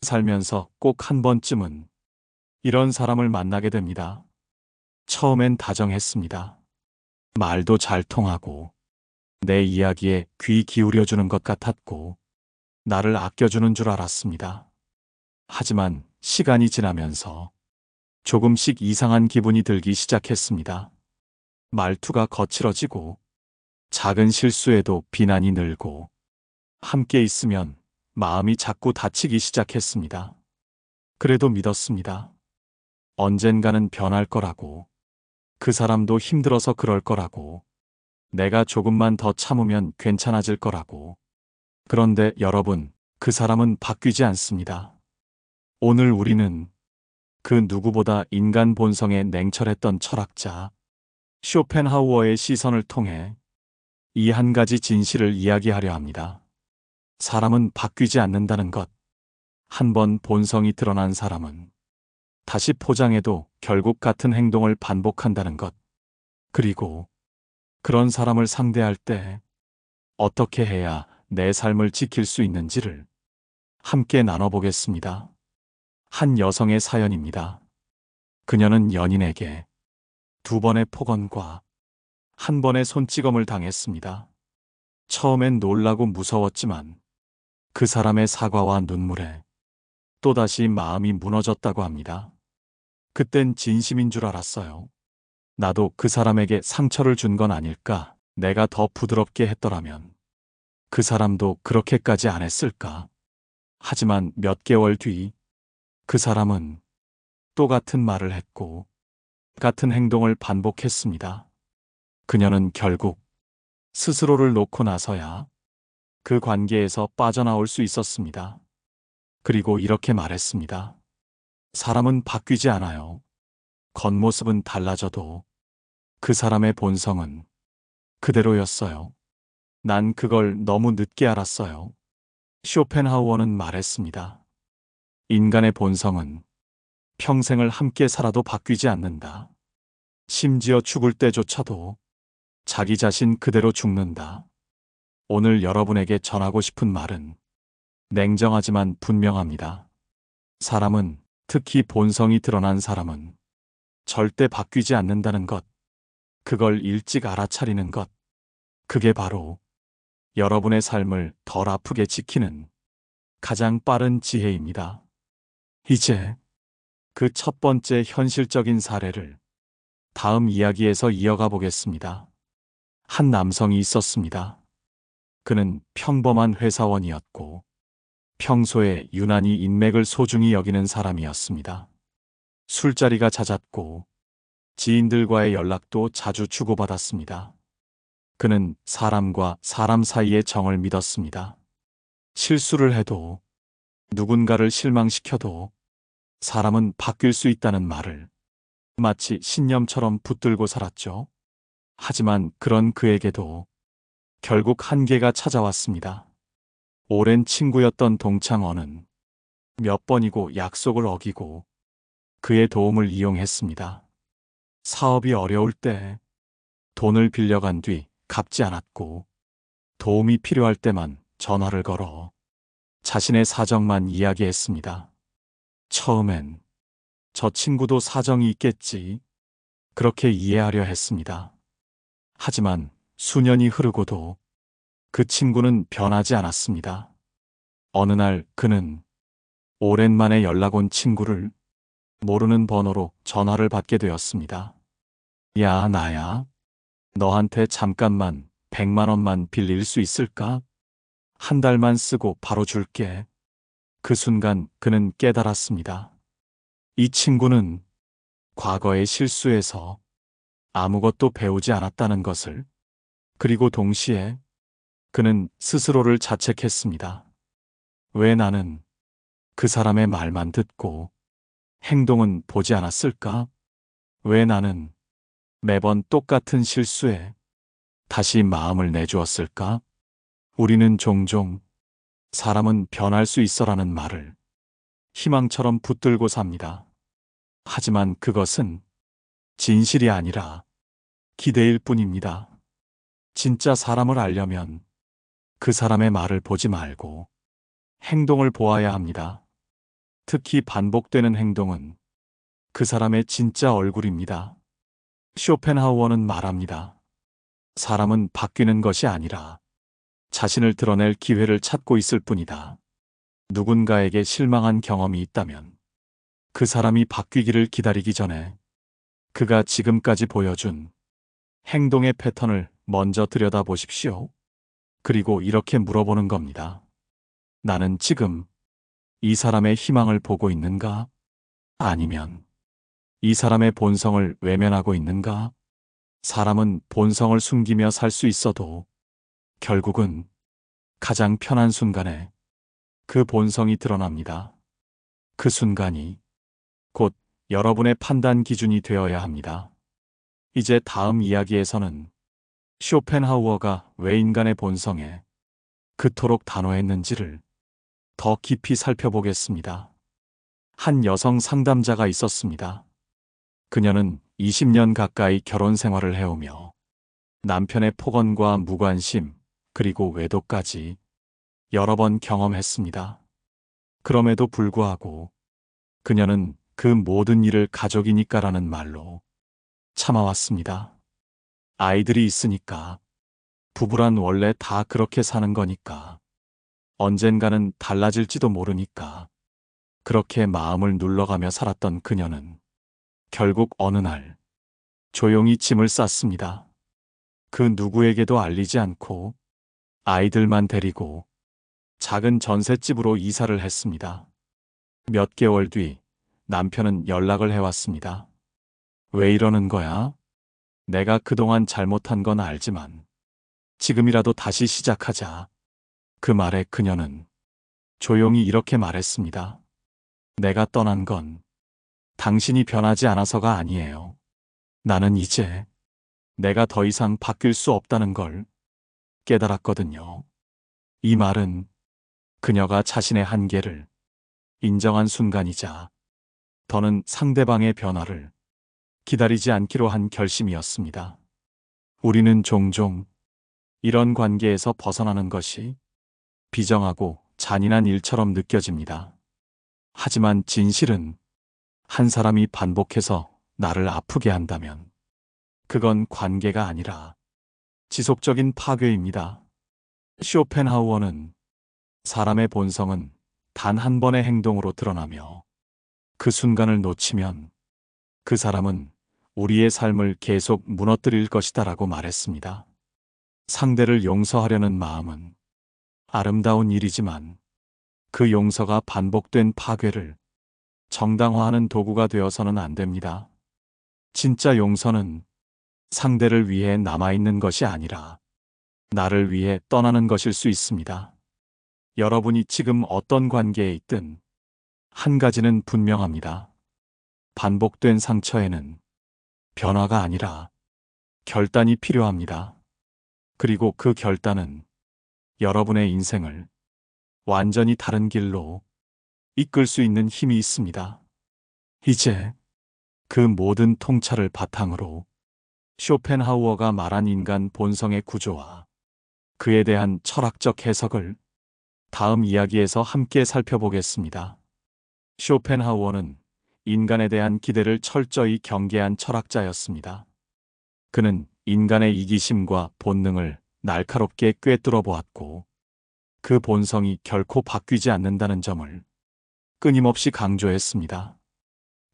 살면서 꼭 한 번쯤은 이런 사람을 만나게 됩니다. 처음엔 다정했습니다. 말도 잘 통하고 내 이야기에 귀 기울여주는 것 같았고 나를 아껴주는 줄 알았습니다. 하지만 시간이 지나면서 조금씩 이상한 기분이 들기 시작했습니다. 말투가 거칠어지고 작은 실수에도 비난이 늘고 함께 있으면 마음이 자꾸 다치기 시작했습니다. 그래도 믿었습니다. 언젠가는 변할 거라고, 그 사람도 힘들어서 그럴 거라고, 내가 조금만 더 참으면 괜찮아질 거라고. 그런데 여러분, 그 사람은 바뀌지 않습니다. 오늘 우리는 그 누구보다 인간 본성에 냉철했던 철학자 쇼펜하우어의 시선을 통해 이 한 가지 진실을 이야기하려 합니다. 사람은 바뀌지 않는다는 것. 한 번 본성이 드러난 사람은 다시 포장해도 결국 같은 행동을 반복한다는 것. 그리고 그런 사람을 상대할 때 어떻게 해야 내 삶을 지킬 수 있는지를 함께 나눠보겠습니다. 한 여성의 사연입니다. 그녀는 연인에게 2번의 폭언과 1번의 손찌검을 당했습니다. 처음엔 놀라고 무서웠지만 그 사람의 사과와 눈물에 또다시 마음이 무너졌다고 합니다. 그땐 진심인 줄 알았어요. 나도 그 사람에게 상처를 준 건 아닐까? 내가 더 부드럽게 했더라면 그 사람도 그렇게까지 안 했을까? 하지만 몇 개월 뒤 그 사람은 똑같은 말을 했고 같은 행동을 반복했습니다. 그녀는 결국 스스로를 놓고 나서야 그 관계에서 빠져나올 수 있었습니다. 그리고 이렇게 말했습니다. 사람은 바뀌지 않아요. 겉모습은 달라져도 그 사람의 본성은 그대로였어요. 난 그걸 너무 늦게 알았어요. 쇼펜하우어는 말했습니다. 인간의 본성은 평생을 함께 살아도 바뀌지 않는다. 심지어 죽을 때조차도 자기 자신 그대로 죽는다. 오늘 여러분에게 전하고 싶은 말은 냉정하지만 분명합니다. 사람은, 특히 본성이 드러난 사람은 절대 바뀌지 않는다는 것. 그걸 일찍 알아차리는 것. 그게 바로 여러분의 삶을 덜 아프게 지키는 가장 빠른 지혜입니다. 이제 그 첫 번째 현실적인 사례를 다음 이야기에서 이어가 보겠습니다. 한 남성이 있었습니다. 그는 평범한 회사원이었고 평소에 유난히 인맥을 소중히 여기는 사람이었습니다. 술자리가 잦았고 지인들과의 연락도 자주 주고받았습니다. 그는 사람과 사람 사이의 정을 믿었습니다. 실수를 해도 누군가를 실망시켜도 사람은 바뀔 수 있다는 말을 마치 신념처럼 붙들고 살았죠. 하지만 그런 그에게도 결국 한계가 찾아왔습니다. 오랜 친구였던 동창원은 몇 번이고 약속을 어기고 그의 도움을 이용했습니다. 사업이 어려울 때 돈을 빌려간 뒤 갚지 않았고 도움이 필요할 때만 전화를 걸어 자신의 사정만 이야기했습니다. 처음엔 저 친구도 사정이 있겠지, 그렇게 이해하려 했습니다. 하지만 수년이 흐르고도 그 친구는 변하지 않았습니다. 어느 날 그는 오랜만에 연락 온 친구를 모르는 번호로 전화를 받게 되었습니다. 야, 나야. 너한테 잠깐만 100만 원만 빌릴 수 있을까? 한 달만 쓰고 바로 줄게. 그 순간 그는 깨달았습니다. 이 친구는 과거의 실수에서 아무것도 배우지 않았다는 것을. 그리고 동시에 그는 스스로를 자책했습니다. 왜 나는 그 사람의 말만 듣고 행동은 보지 않았을까? 왜 나는 매번 똑같은 실수에 다시 마음을 내주었을까? 우리는 종종 사람은 변할 수 있어라는 말을 희망처럼 붙들고 삽니다. 하지만 그것은 진실이 아니라 기대일 뿐입니다. 진짜 사람을 알려면 그 사람의 말을 보지 말고 행동을 보아야 합니다. 특히 반복되는 행동은 그 사람의 진짜 얼굴입니다. 쇼펜하우어는 말합니다. 사람은 바뀌는 것이 아니라 자신을 드러낼 기회를 찾고 있을 뿐이다. 누군가에게 실망한 경험이 있다면 그 사람이 바뀌기를 기다리기 전에 그가 지금까지 보여준 행동의 패턴을 먼저 들여다보십시오. 그리고 이렇게 물어보는 겁니다. 나는 지금 이 사람의 희망을 보고 있는가? 아니면 이 사람의 본성을 외면하고 있는가? 사람은 본성을 숨기며 살 수 있어도 결국은 가장 편한 순간에 그 본성이 드러납니다. 그 순간이 곧 여러분의 판단 기준이 되어야 합니다. 이제 다음 이야기에서는 쇼펜하우어가 왜 인간의 본성에 그토록 단호했는지를 더 깊이 살펴보겠습니다. 한 여성 상담자가 있었습니다. 그녀는 20년 가까이 결혼 생활을 해오며 남편의 폭언과 무관심, 그리고 외도까지 여러 번 경험했습니다. 그럼에도 불구하고 그녀는 그 모든 일을 가족이니까라는 말로 참아왔습니다. 아이들이 있으니까, 부부란 원래 다 그렇게 사는 거니까, 언젠가는 달라질지도 모르니까, 그렇게 마음을 눌러가며 살았던 그녀는 결국 어느 날 조용히 짐을 쌌습니다. 그 누구에게도 알리지 않고 아이들만 데리고 작은 전셋집으로 이사를 했습니다. 몇 개월 뒤 남편은 연락을 해왔습니다. 왜 이러는 거야? 내가 그동안 잘못한 건 알지만 지금이라도 다시 시작하자. 그 말에 그녀는 조용히 이렇게 말했습니다. 내가 떠난 건 당신이 변하지 않아서가 아니에요. 나는 이제 내가 더 이상 바뀔 수 없다는 걸 깨달았거든요. 이 말은 그녀가 자신의 한계를 인정한 순간이자 더는 상대방의 변화를 기다리지 않기로 한 결심이었습니다. 우리는 종종 이런 관계에서 벗어나는 것이 비정하고 잔인한 일처럼 느껴집니다. 하지만 진실은 한 사람이 반복해서 나를 아프게 한다면 그건 관계가 아니라 지속적인 파괴입니다. 쇼펜하우어는 사람의 본성은 단 한 번의 행동으로 드러나며 그 순간을 놓치면 그 사람은 우리의 삶을 계속 무너뜨릴 것이다라고 말했습니다. 상대를 용서하려는 마음은 아름다운 일이지만 그 용서가 반복된 파괴를 정당화하는 도구가 되어서는 안 됩니다. 진짜 용서는 상대를 위해 남아있는 것이 아니라 나를 위해 떠나는 것일 수 있습니다. 여러분이 지금 어떤 관계에 있든 한 가지는 분명합니다. 반복된 상처에는 변화가 아니라 결단이 필요합니다. 그리고 그 결단은 여러분의 인생을 완전히 다른 길로 이끌 수 있는 힘이 있습니다. 이제 그 모든 통찰을 바탕으로 쇼펜하우어가 말한 인간 본성의 구조와 그에 대한 철학적 해석을 다음 이야기에서 함께 살펴보겠습니다. 쇼펜하우어는 인간에 대한 기대를 철저히 경계한 철학자였습니다. 그는 인간의 이기심과 본능을 날카롭게 꿰뚫어 보았고 그 본성이 결코 바뀌지 않는다는 점을 끊임없이 강조했습니다.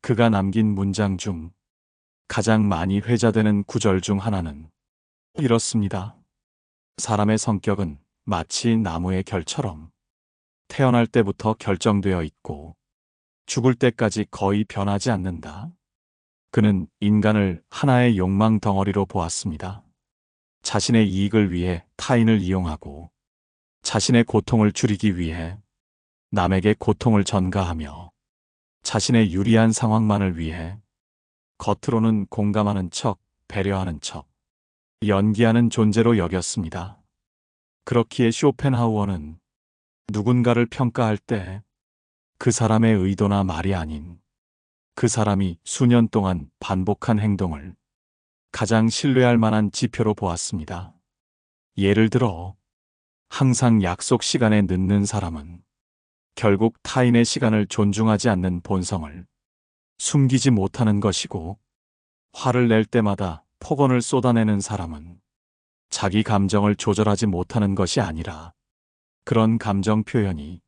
그가 남긴 문장 중 가장 많이 회자되는 구절 중 하나는 이렇습니다. 사람의 성격은 마치 나무의 결처럼 태어날 때부터 결정되어 있고 죽을 때까지 거의 변하지 않는다. 그는 인간을 하나의 욕망 덩어리로 보았습니다. 자신의 이익을 위해 타인을 이용하고 자신의 고통을 줄이기 위해 남에게 고통을 전가하며 자신의 유리한 상황만을 위해 겉으로는 공감하는 척, 배려하는 척, 연기하는 존재로 여겼습니다. 그렇기에 쇼펜하우어는 누군가를 평가할 때 그 사람의 의도나 말이 아닌 그 사람이 수년 동안 반복한 행동을 가장 신뢰할 만한 지표로 보았습니다. 예를 들어, 항상 약속 시간에 늦는 사람은 결국 타인의 시간을 존중하지 않는 본성을 숨기지 못하는 것이고, 화를 낼 때마다 폭언을 쏟아내는 사람은 자기 감정을 조절하지 못하는 것이 아니라 그런 감정 표현이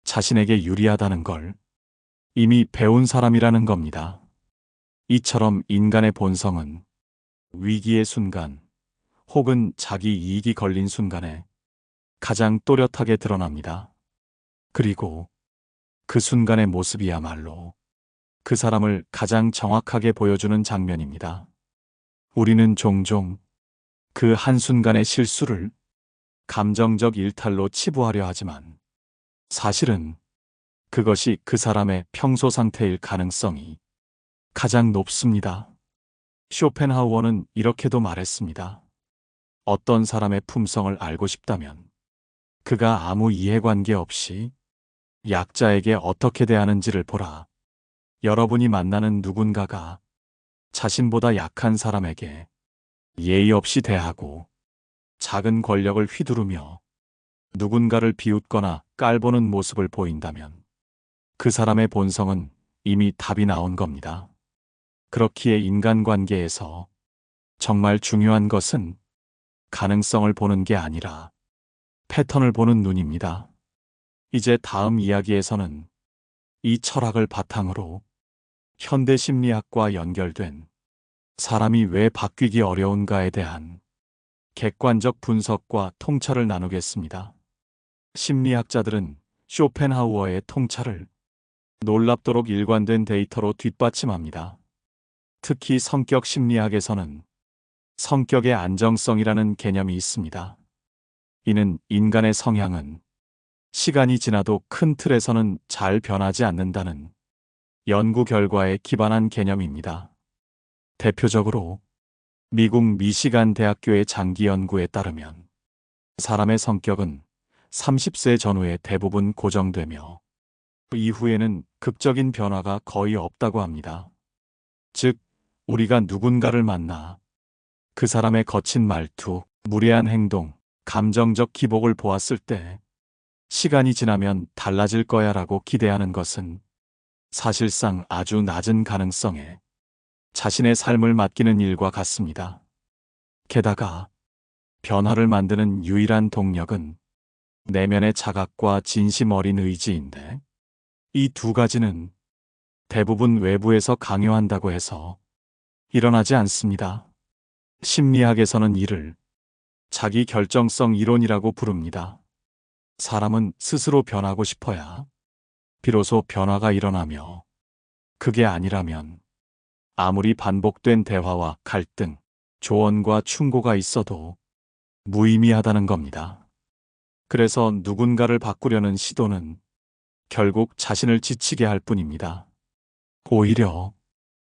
자신에게 유리하다는 걸 이미 배운 사람이라는 겁니다. 이처럼 인간의 본성은 위기의 순간 혹은 자기 이익이 걸린 순간에 가장 또렷하게 드러납니다. 그리고 그 순간의 모습이야말로 그 사람을 가장 정확하게 보여주는 장면입니다. 우리는 종종 그 한순간의 실수를 감정적 일탈로 치부하려 하지만 사실은 그것이 그 사람의 평소 상태일 가능성이 가장 높습니다. 쇼펜하우어는 이렇게도 말했습니다. 어떤 사람의 품성을 알고 싶다면 그가 아무 이해관계 없이 약자에게 어떻게 대하는지를 보라. 여러분이 만나는 누군가가 자신보다 약한 사람에게 예의 없이 대하고 작은 권력을 휘두르며 누군가를 비웃거나 깔보는 모습을 보인다면 그 사람의 본성은 이미 답이 나온 겁니다. 그렇기에 인간관계에서 정말 중요한 것은 가능성을 보는 게 아니라 패턴을 보는 눈입니다. 이제 다음 이야기에서는 이 철학을 바탕으로 현대 심리학과 연결된 사람이 왜 바뀌기 어려운가에 대한 객관적 분석과 통찰을 나누겠습니다. 심리학자들은 쇼펜하우어의 통찰을 놀랍도록 일관된 데이터로 뒷받침합니다. 특히 성격 심리학에서는 성격의 안정성이라는 개념이 있습니다. 이는 인간의 성향은 시간이 지나도 큰 틀에서는 잘 변하지 않는다는 연구 결과에 기반한 개념입니다. 대표적으로 미국 미시간 대학교의 장기 연구에 따르면 사람의 성격은 30세 전후에 대부분 고정되며 이후에는 극적인 변화가 거의 없다고 합니다. 즉, 우리가 누군가를 만나 그 사람의 거친 말투, 무례한 행동, 감정적 기복을 보았을 때 시간이 지나면 달라질 거야 라고 기대하는 것은 사실상 아주 낮은 가능성에 자신의 삶을 맡기는 일과 같습니다. 게다가 변화를 만드는 유일한 동력은 내면의 자각과 진심 어린 의지인데 이 두 가지는 대부분 외부에서 강요한다고 해서 일어나지 않습니다. 심리학에서는 이를 자기 결정성 이론이라고 부릅니다. 사람은 스스로 변하고 싶어야 비로소 변화가 일어나며 그게 아니라면 아무리 반복된 대화와 갈등, 조언과 충고가 있어도 무의미하다는 겁니다. 그래서 누군가를 바꾸려는 시도는 결국 자신을 지치게 할 뿐입니다. 오히려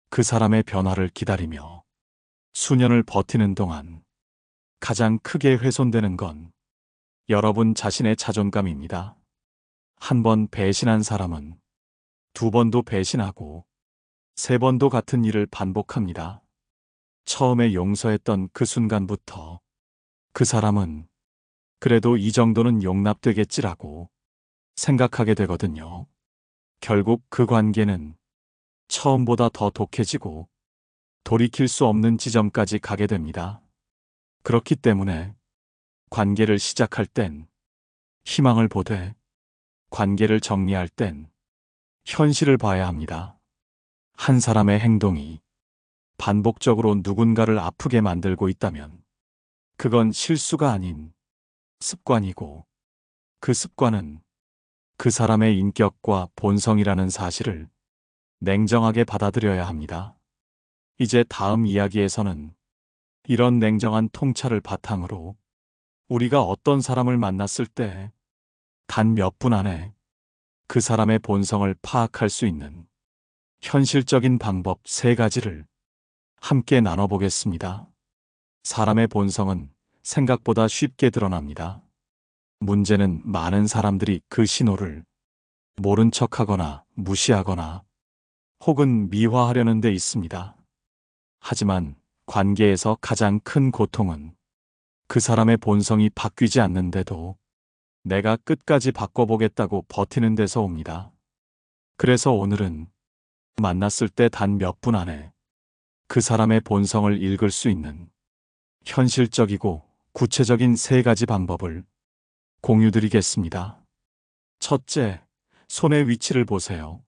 그 사람의 변화를 기다리며 수년을 버티는 동안 가장 크게 훼손되는 건 여러분 자신의 자존감입니다. 한 번 배신한 사람은 두 번도 배신하고 세 번도 같은 일을 반복합니다. 처음에 용서했던 그 순간부터 그 사람은 그래도 이 정도는 용납되겠지라고 생각하게 되거든요. 결국 그 관계는 처음보다 더 독해지고 돌이킬 수 없는 지점까지 가게 됩니다. 그렇기 때문에 관계를 시작할 땐 희망을 보되 관계를 정리할 땐 현실을 봐야 합니다. 한 사람의 행동이 반복적으로 누군가를 아프게 만들고 있다면 그건 실수가 아닌 습관이고 그 습관은 그 사람의 인격과 본성이라는 사실을 냉정하게 받아들여야 합니다. 이제 다음 이야기에서는 이런 냉정한 통찰을 바탕으로 우리가 어떤 사람을 만났을 때 단 몇 분 안에 그 사람의 본성을 파악할 수 있는 현실적인 방법 3가지를 함께 나눠보겠습니다. 사람의 본성은 생각보다 쉽게 드러납니다. 문제는 많은 사람들이 그 신호를 모른 척하거나 무시하거나 혹은 미화하려는 데 있습니다. 하지만 관계에서 가장 큰 고통은 그 사람의 본성이 바뀌지 않는데도 내가 끝까지 바꿔보겠다고 버티는 데서 옵니다. 그래서 오늘은 만났을 때 단 몇 분 안에 그 사람의 본성을 읽을 수 있는 현실적이고 구체적인 3가지 방법을 공유드리겠습니다. 첫째, 손의 위치를 보세요.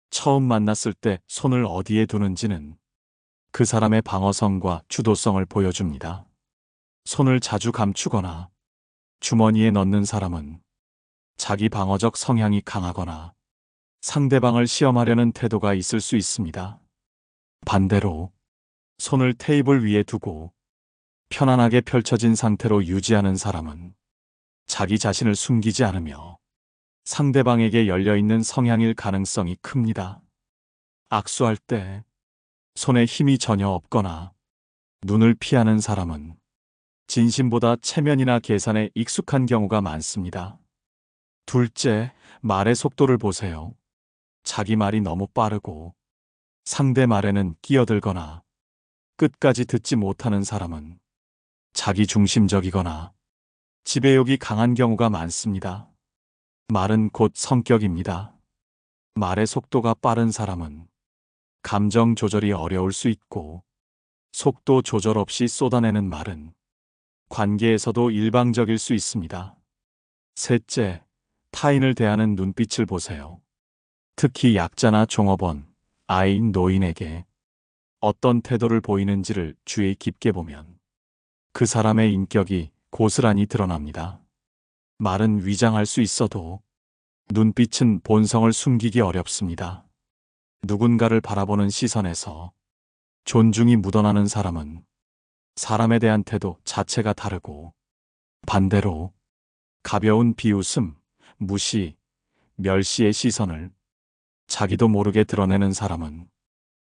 처음 만났을 때 손을 어디에 두는지는 그 사람의 방어성과 주도성을 보여줍니다. 손을 자주 감추거나 주머니에 넣는 사람은 자기 방어적 성향이 강하거나 상대방을 시험하려는 태도가 있을 수 있습니다. 반대로 손을 테이블 위에 두고 편안하게 펼쳐진 상태로 유지하는 사람은 자기 자신을 숨기지 않으며 상대방에게 열려있는 성향일 가능성이 큽니다. 악수할 때 손에 힘이 전혀 없거나 눈을 피하는 사람은 진심보다 체면이나 계산에 익숙한 경우가 많습니다. 둘째, 말의 속도를 보세요. 자기 말이 너무 빠르고 상대 말에는 끼어들거나 끝까지 듣지 못하는 사람은 자기 중심적이거나 지배욕이 강한 경우가 많습니다. 말은 곧 성격입니다. 말의 속도가 빠른 사람은 감정 조절이 어려울 수 있고 속도 조절 없이 쏟아내는 말은 관계에서도 일방적일 수 있습니다. 셋째, 타인을 대하는 눈빛을 보세요. 특히 약자나 종업원, 아이인 노인에게 어떤 태도를 보이는지를 주의 깊게 보면 그 사람의 인격이 고스란히 드러납니다. 말은 위장할 수 있어도 눈빛은 본성을 숨기기 어렵습니다. 누군가를 바라보는 시선에서 존중이 묻어나는 사람은 사람에 대한 태도 자체가 다르고 반대로 가벼운 비웃음, 무시, 멸시의 시선을 자기도 모르게 드러내는 사람은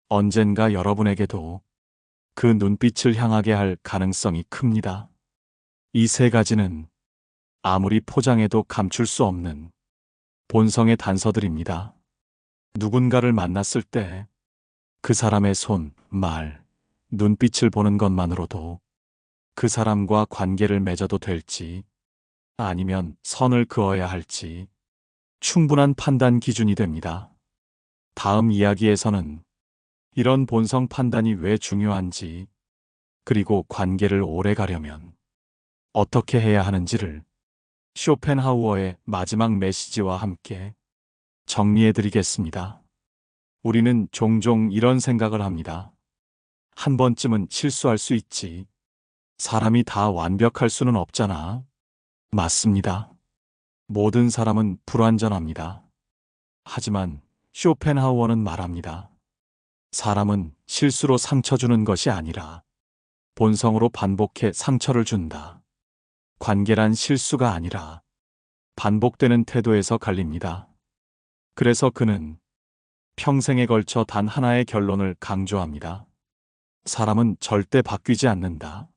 언젠가 여러분에게도 그 눈빛을 향하게 할 가능성이 큽니다. 이 3가지는 아무리 포장해도 감출 수 없는 본성의 단서들입니다. 누군가를 만났을 때 그 사람의 손, 말, 눈빛을 보는 것만으로도 그 사람과 관계를 맺어도 될지 아니면 선을 그어야 할지 충분한 판단 기준이 됩니다. 다음 이야기에서는 이런 본성 판단이 왜 중요한지 그리고 관계를 오래 가려면 어떻게 해야 하는지를 쇼펜하우어의 마지막 메시지와 함께 정리해 드리겠습니다. 우리는 종종 이런 생각을 합니다. 한 번쯤은 실수할 수 있지. 사람이 다 완벽할 수는 없잖아. 맞습니다. 모든 사람은 불완전합니다. 하지만 쇼펜하우어는 말합니다. 사람은 실수로 상처 주는 것이 아니라 본성으로 반복해 상처를 준다. 관계란 실수가 아니라 반복되는 태도에서 갈립니다. 그래서 그는 평생에 걸쳐 단 하나의 결론을 강조합니다. 사람은 절대 바뀌지 않는다.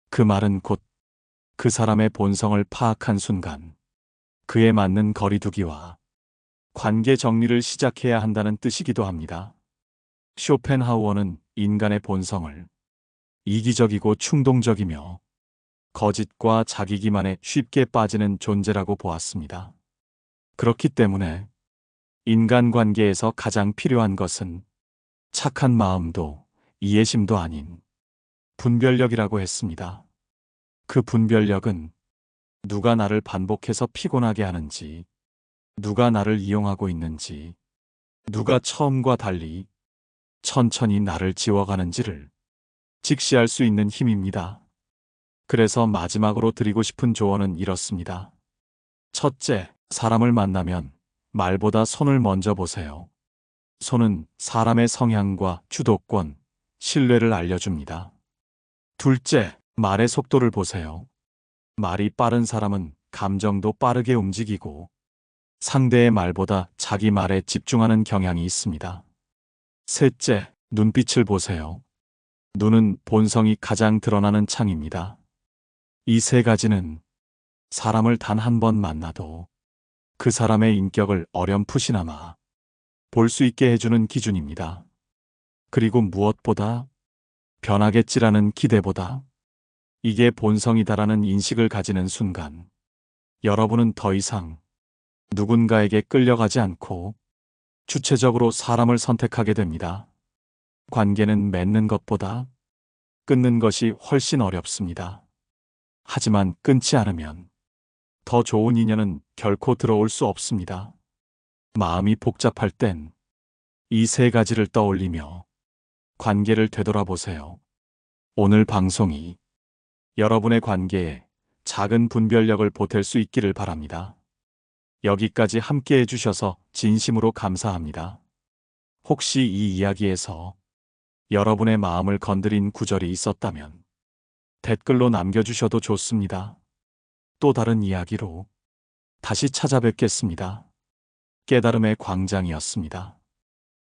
그 말은 곧 그 사람의 본성을 파악한 순간 그에 맞는 거리두기와 관계 정리를 시작해야 한다는 뜻이기도 합니다. 쇼펜하우어는 인간의 본성을 이기적이고 충동적이며 거짓과 자기 기만에 쉽게 빠지는 존재라고 보았습니다. 그렇기 때문에 인간관계에서 가장 필요한 것은 착한 마음도 이해심도 아닌 분별력이라고 했습니다. 그 분별력은 누가 나를 반복해서 피곤하게 하는지, 누가 나를 이용하고 있는지, 누가 처음과 달리 천천히 나를 지워가는지를 직시할 수 있는 힘입니다. 그래서 마지막으로 드리고 싶은 조언은 이렇습니다. 첫째, 사람을 만나면 말보다 손을 먼저 보세요. 손은 사람의 성향과 주도권, 신뢰를 알려줍니다. 둘째, 말의 속도를 보세요. 말이 빠른 사람은 감정도 빠르게 움직이고 상대의 말보다 자기 말에 집중하는 경향이 있습니다. 셋째, 눈빛을 보세요. 눈은 본성이 가장 드러나는 창입니다. 이 3가지는 사람을 단 한 번 만나도 그 사람의 인격을 어렴풋이나마 볼 수 있게 해주는 기준입니다. 그리고 무엇보다 변하겠지라는 기대보다 이게 본성이다라는 인식을 가지는 순간 여러분은 더 이상 누군가에게 끌려가지 않고 주체적으로 사람을 선택하게 됩니다. 관계는 맺는 것보다 끊는 것이 훨씬 어렵습니다. 하지만 끊지 않으면 더 좋은 인연은 결코 들어올 수 없습니다. 마음이 복잡할 땐 이 세 가지를 떠올리며 관계를 되돌아보세요. 오늘 방송이 여러분의 관계에 작은 분별력을 보탤 수 있기를 바랍니다. 여기까지 함께 해주셔서 진심으로 감사합니다. 혹시 이 이야기에서 여러분의 마음을 건드린 구절이 있었다면 댓글로 남겨주셔도 좋습니다. 또 다른 이야기로 다시 찾아뵙겠습니다. 깨달음의 광장이었습니다.